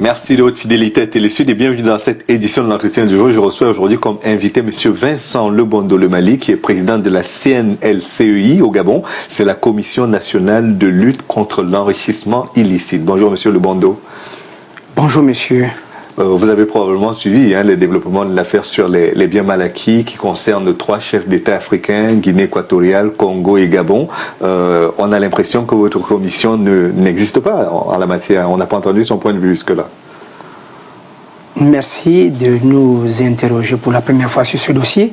Merci de votre fidélité à Télésud et bienvenue dans cette édition de l'entretien du jour. Je reçois aujourd'hui comme invité M. Vincent Lebondo Le Mali, qui est président de la CNLCEI au Gabon. C'est la Commission nationale de lutte contre l'enrichissement illicite. Bonjour M. Lebondo. Bonjour monsieur. Vous avez probablement suivi les développements de l'affaire sur les biens mal acquis qui concernent 3 chefs d'État africains, Guinée équatoriale, Congo et Gabon. On a l'impression que votre commission n'existe pas en la matière. On n'a pas entendu son point de vue jusque-là. Merci de nous interroger pour la première fois sur ce dossier.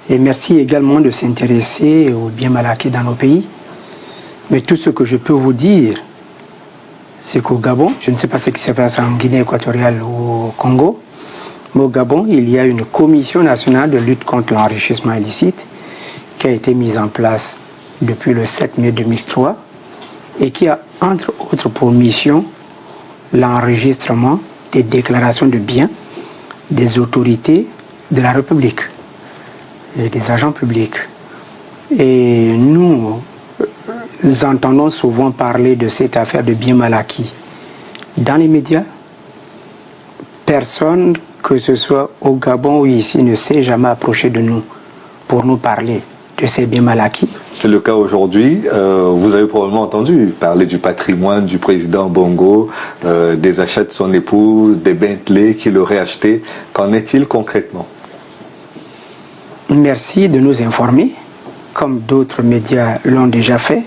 Et merci également de s'intéresser aux biens mal acquis dans nos pays. Mais tout ce que je peux vous dire, c'est qu'au Gabon, je ne sais pas ce qui se passe en Guinée équatoriale ou au Congo, mais au Gabon, il y a une commission nationale de lutte contre l'enrichissement illicite qui a été mise en place depuis le 7 mai 2003 et qui a, entre autres, pour mission l'enregistrement des déclarations de biens des autorités de la République et des agents publics. Et nous entendons souvent parler de cette affaire de biens mal acquis. Dans les médias, personne, que ce soit au Gabon ou ici, ne s'est jamais approché de nous pour nous parler de ces biens mal acquis. C'est le cas aujourd'hui. Vous avez probablement entendu parler du patrimoine du président Bongo, des achats de son épouse, des Bentley qu'il aurait achetés. Qu'en est-il concrètement? Merci de nous informer, comme d'autres médias l'ont déjà fait.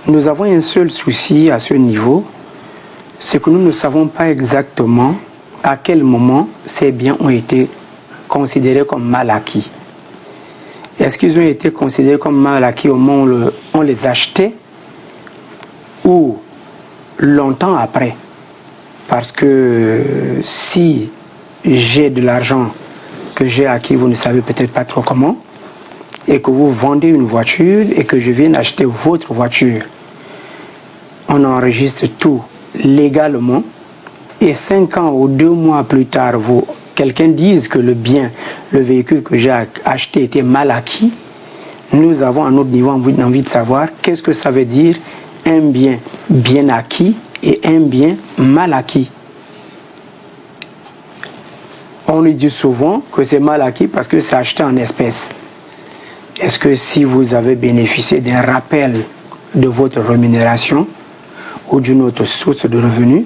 Nous avons un seul souci à ce niveau, c'est que nous ne savons pas exactement à quel moment ces biens ont été considérés comme mal acquis. Est-ce qu'ils ont été considérés comme mal acquis au moment où on les achetait ou longtemps après? Parce que si j'ai de l'argent que j'ai acquis, vous ne savez peut-être pas trop comment, et que vous vendez une voiture et que je viens acheter votre voiture, on enregistre tout légalement et 5 ans ou 2 mois plus tard, quelqu'un dise que le véhicule que j'ai acheté était mal acquis. Nous avons à notre niveau envie de savoir qu'est-ce que ça veut dire un bien bien acquis et un bien mal acquis. On lui dit souvent que c'est mal acquis parce que c'est acheté en espèces. Est-ce que si vous avez bénéficié d'un rappel de votre rémunération ou d'une autre source de revenus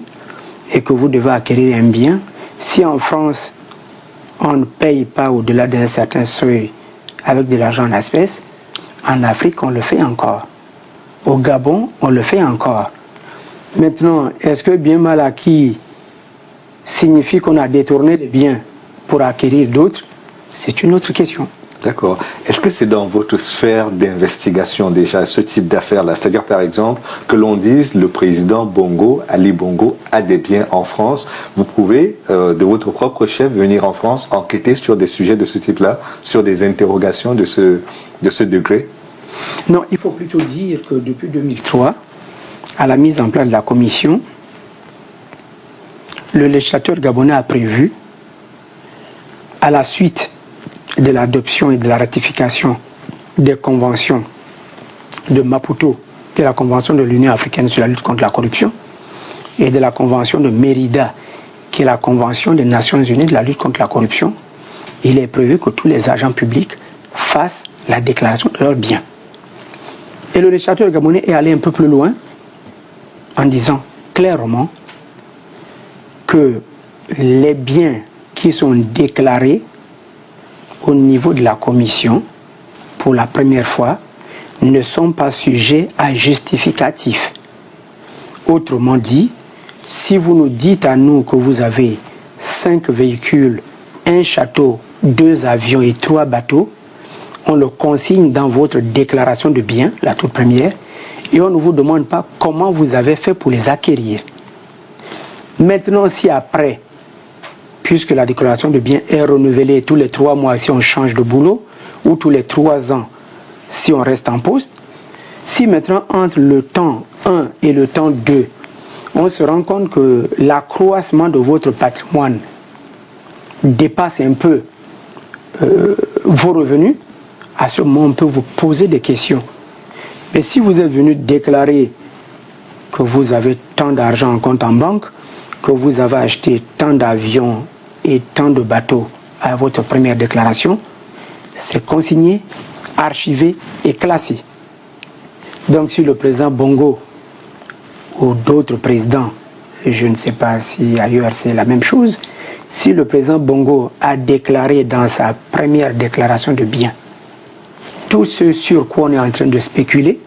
et que vous devez acquérir un bien, si en France on ne paye pas au-delà d'un certain seuil avec de l'argent en espèces, en Afrique on le fait encore. Au Gabon on le fait encore. Maintenant, est-ce que bien mal acquis signifie qu'on a détourné les biens pour acquérir d'autres? C'est une autre question. D'accord. Est-ce que c'est dans votre sphère d'investigation déjà, ce type d'affaires-là? C'est-à-dire, par exemple, que l'on dise le président Bongo, Ali Bongo, a des biens en France. Vous pouvez, de votre propre chef, venir en France enquêter sur des sujets de ce type-là, sur des interrogations de ce degré? Non, il faut plutôt dire que depuis 2003, à la mise en place de la commission, le législateur gabonais a prévu, à la suite de l'adoption et de la ratification des conventions de Maputo, qui est la convention de l'Union africaine sur la lutte contre la corruption, et de la convention de Mérida, qui est la convention des Nations unies de la lutte contre la corruption, il est prévu que tous les agents publics fassent la déclaration de leurs biens. Et le législateur gabonais est allé un peu plus loin en disant clairement que les biens qui sont déclarés au niveau de la commission, pour la première fois, ne sont pas sujets à justificatif. Autrement dit, si vous nous dites à nous que vous avez 5 véhicules, 1 château, 2 avions et 3 bateaux, on le consigne dans votre déclaration de biens, la toute première, et on ne vous demande pas comment vous avez fait pour les acquérir. Maintenant, si après, puisque la déclaration de biens est renouvelée tous les 3 mois si on change de boulot, ou tous les 3 ans si on reste en poste, si maintenant entre le temps 1 et le temps 2, on se rend compte que l'accroissement de votre patrimoine dépasse un peu vos revenus, à ce moment on peut vous poser des questions. Mais si vous êtes venu déclarer que vous avez tant d'argent en compte en banque, que vous avez acheté tant d'avions et tant de bateaux à votre première déclaration, c'est consigné, archivé et classé. Donc si le président Bongo ou d'autres présidents, je ne sais pas si ailleurs c'est la même chose, si le président Bongo a déclaré dans sa première déclaration de biens tout ce sur quoi on est en train de spéculer,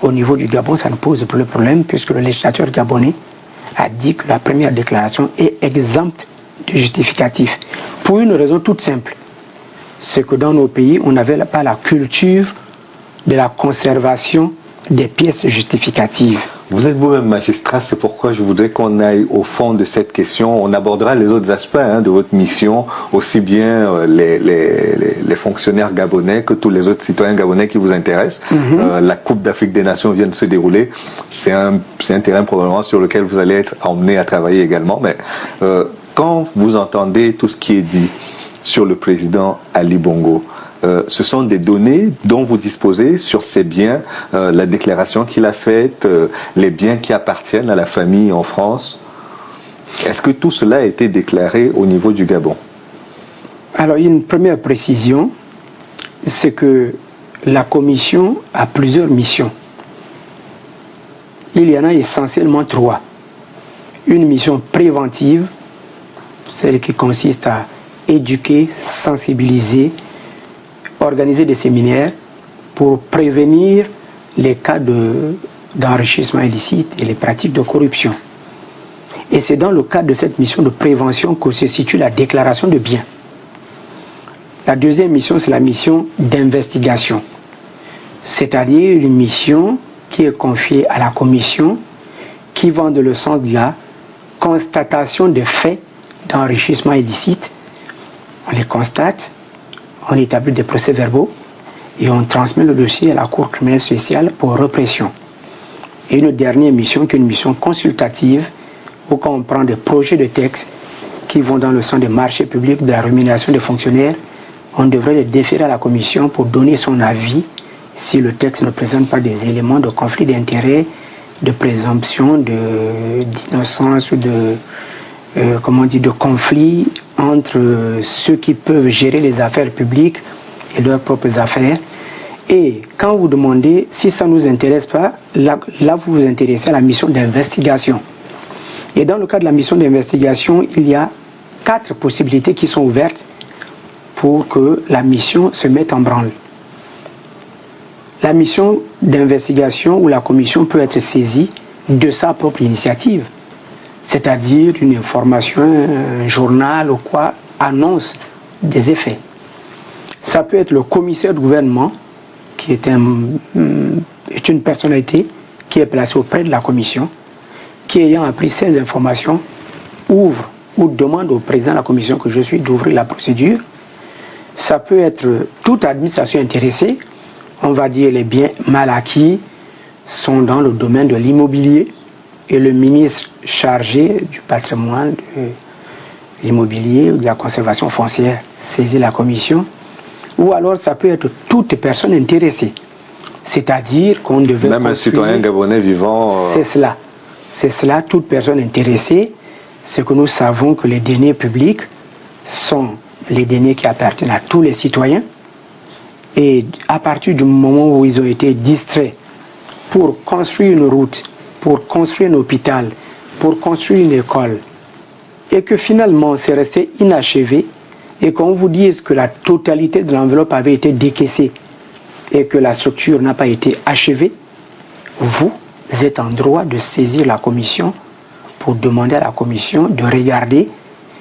au niveau du Gabon, ça ne pose plus de problème puisque le législateur gabonais a dit que la première déclaration est exempte de justificatif. Pour une raison toute simple, c'est que dans nos pays, on n'avait pas la culture de la conservation des pièces justificatives. Vous êtes vous-même magistrat, c'est pourquoi je voudrais qu'on aille au fond de cette question. On abordera les autres aspects de votre mission, aussi bien les fonctionnaires gabonais que tous les autres citoyens gabonais qui vous intéressent. La Coupe d'Afrique des Nations vient de se dérouler. C'est un terrain probablement sur lequel vous allez être emmené à travailler également. Mais quand vous entendez tout ce qui est dit sur le président Ali Bongo, ce sont des données dont vous disposez sur ces biens, la déclaration qu'il a faite, les biens qui appartiennent à la famille en France. Est-ce que tout cela a été déclaré au niveau du Gabon? Alors, une première précision, c'est que la commission a plusieurs missions. Il y en a essentiellement 3. Une mission préventive, celle qui consiste à éduquer, sensibiliser, organiser des séminaires pour prévenir les cas d'enrichissement illicite et les pratiques de corruption. Et c'est dans le cadre de cette mission de prévention que se situe la déclaration de biens. La deuxième mission, c'est la mission d'investigation, c'est-à-dire une mission qui est confiée à la commission qui va dans le sens de la constatation des faits d'enrichissement illicite. On les constate, on établit des procès-verbaux et on transmet le dossier à la Cour criminelle spéciale pour répression. Et une dernière mission qui est une mission consultative où quand on prend des projets de texte qui vont dans le sens des marchés publics, de la rémunération des fonctionnaires, on devrait les déférer à la commission pour donner son avis si le texte ne présente pas des éléments de conflit d'intérêts, de présomption d'innocence ou de conflit entre ceux qui peuvent gérer les affaires publiques et leurs propres affaires. Et quand vous demandez si ça ne nous intéresse pas, là vous vous intéressez à la mission d'investigation. Et dans le cadre de la mission d'investigation, il y a 4 possibilités qui sont ouvertes pour que la mission se mette en branle. La mission d'investigation où la commission peut être saisie de sa propre initiative, c'est-à-dire une information, un journal ou quoi, annonce des effets. Ça peut être le commissaire du gouvernement, qui est une personnalité qui est placée auprès de la commission, qui ayant appris ces informations, ouvre ou demande au président de la commission que je suis d'ouvrir la procédure. Ça peut être toute administration intéressée, on va dire les biens mal acquis sont dans le domaine de l'immobilier et le ministre chargé du patrimoine, de l'immobilier ou de la conservation foncière saisit la commission. Ou alors ça peut être toute personne intéressée, c'est-à-dire qu'on devait même un citoyen gabonais vivant. C'est cela, toute personne intéressée. C'est que nous savons que les deniers publics sont les deniers qui appartiennent à tous les citoyens. Et à partir du moment où ils ont été distraits pour construire une route, pour construire un hôpital, pour construire une école, et que finalement c'est resté inachevé, et qu'on vous dise que la totalité de l'enveloppe avait été décaissée et que la structure n'a pas été achevée, vous êtes en droit de saisir la commission pour demander à la commission de regarder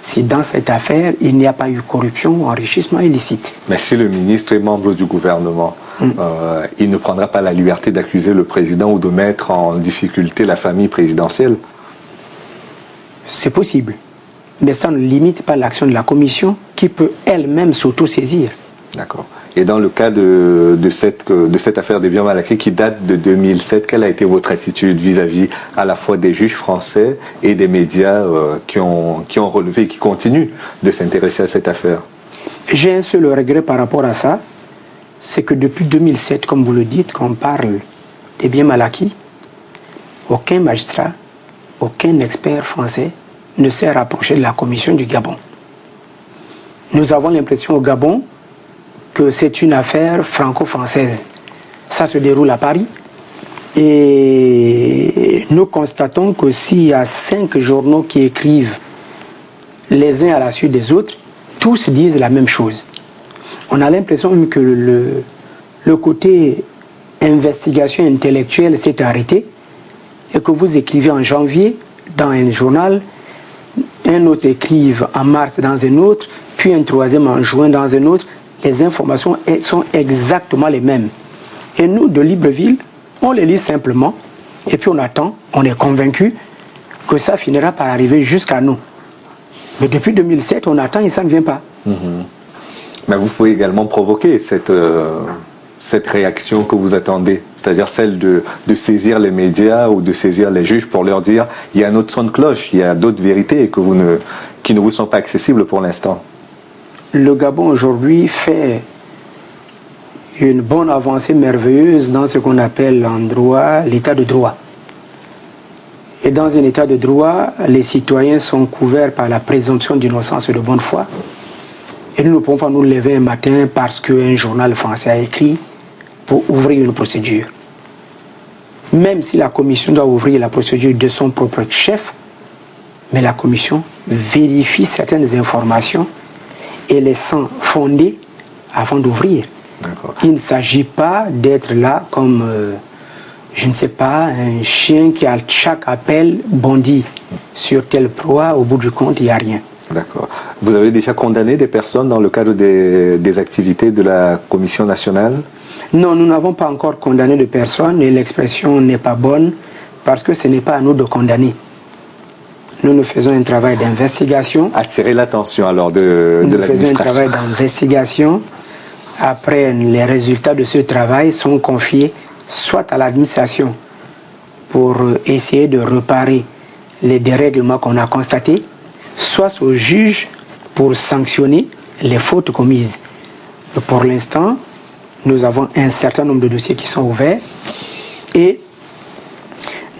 si dans cette affaire, il n'y a pas eu corruption ou enrichissement illicite. Mais si le ministre est membre du gouvernement, il ne prendra pas la liberté d'accuser le président ou de mettre en difficulté la famille présidentielle? C'est possible. Mais ça ne limite pas l'action de la commission qui peut elle-même s'auto-saisir. D'accord. Et dans le cas de cette affaire des biens mal acquis qui date de 2007, quelle a été votre attitude vis-à-vis à la fois des juges français et des médias qui ont relevé et qui continuent de s'intéresser à cette affaire? J'ai un seul regret par rapport à ça, c'est que depuis 2007, comme vous le dites, quand on parle des biens mal acquis, aucun magistrat, aucun expert français ne s'est rapproché de la commission du Gabon. Nous avons l'impression au Gabon que c'est une affaire franco-française. Ça se déroule à Paris. Et nous constatons que s'il y a 5 journaux qui écrivent les uns à la suite des autres, tous disent la même chose. On a l'impression que le côté investigation intellectuelle s'est arrêté et que vous écrivez en janvier dans un journal, un autre écrive en mars dans un autre, puis un troisième en juin dans un autre. Les informations sont exactement les mêmes. Et nous, de Libreville, on les lit simplement et puis on attend, on est convaincu que ça finira par arriver jusqu'à nous. Mais depuis 2007, on attend et ça ne vient pas. Mais vous pouvez également provoquer cette réaction que vous attendez, c'est-à-dire celle de saisir les médias ou de saisir les juges pour leur dire il y a un autre son de cloche, il y a d'autres vérités qui ne vous sont pas accessibles pour l'instant. Le Gabon aujourd'hui fait une bonne avancée merveilleuse dans ce qu'on appelle en droit l'état de droit. Et dans un état de droit, les citoyens sont couverts par la présomption d'innocence et de bonne foi. Et nous ne pouvons pas nous lever un matin parce qu'un journal français a écrit pour ouvrir une procédure. Même si la commission doit ouvrir la procédure de son propre chef, mais la commission vérifie certaines informations et les sent fondées avant d'ouvrir. Il ne s'agit pas d'être là comme, je ne sais pas, un chien qui à chaque appel bondit sur telle proie, au bout du compte, il n'y a rien. D'accord. Vous avez déjà condamné des personnes dans le cadre des activités de la Commission nationale? Non, nous n'avons pas encore condamné de personnes et l'expression n'est pas bonne parce que ce n'est pas à nous de condamner. Nous faisons un travail d'investigation. Attirer l'attention alors de l'administration. Nous faisons un travail d'investigation. Après, les résultats de ce travail sont confiés soit à l'administration pour essayer de réparer les dérèglements qu'on a constatés, soit au juge pour sanctionner les fautes commises. Pour l'instant, nous avons un certain nombre de dossiers qui sont ouverts et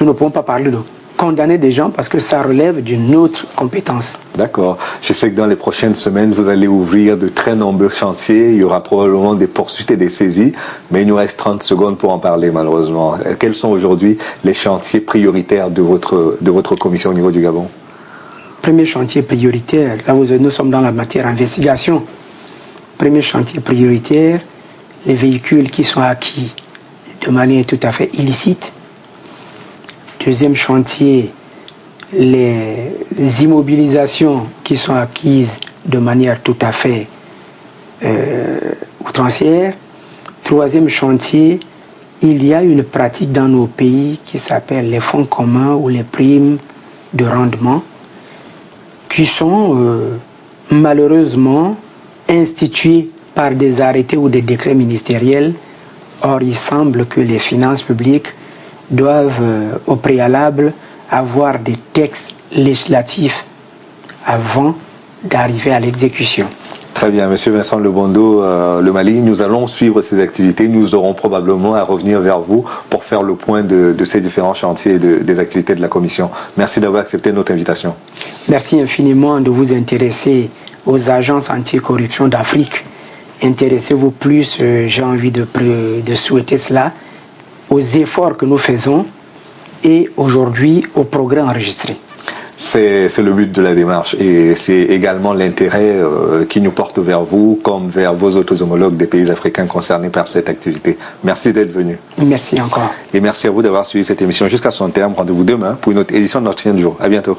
nous ne pouvons pas parler de condamner des gens parce que ça relève d'une autre compétence. D'accord. Je sais que dans les prochaines semaines, vous allez ouvrir de très nombreux chantiers. Il y aura probablement des poursuites et des saisies, mais il nous reste 30 secondes pour en parler malheureusement. Quels sont aujourd'hui les chantiers prioritaires de votre commission au niveau du Gabon? Premier chantier prioritaire, là où nous sommes dans la matière investigation. Premier chantier prioritaire, les véhicules qui sont acquis de manière tout à fait illicite. Deuxième chantier, les immobilisations qui sont acquises de manière tout à fait outrancière. Troisième chantier, il y a une pratique dans nos pays qui s'appelle les fonds communs ou les primes de rendement qui sont malheureusement institués par des arrêtés ou des décrets ministériels. Or, il semble que les finances publiques doivent au préalable avoir des textes législatifs avant d'arriver à l'exécution. Très bien, Monsieur Vincent Lebondo, le Mali, nous allons suivre ces activités. Nous aurons probablement à revenir vers vous pour faire le point de ces différents chantiers et des activités de la Commission. Merci d'avoir accepté notre invitation. Merci infiniment de vous intéresser aux agences anticorruption d'Afrique. Intéressez-vous plus, j'ai envie de souhaiter cela, aux efforts que nous faisons et aujourd'hui au progrès enregistré. C'est le but de la démarche et c'est également l'intérêt qui nous porte vers vous comme vers vos autres homologues des pays africains concernés par cette activité. Merci d'être venu. Merci encore. Et merci à vous d'avoir suivi cette émission jusqu'à son terme. Rendez-vous demain pour une autre édition de notre chaîne du jour. À bientôt.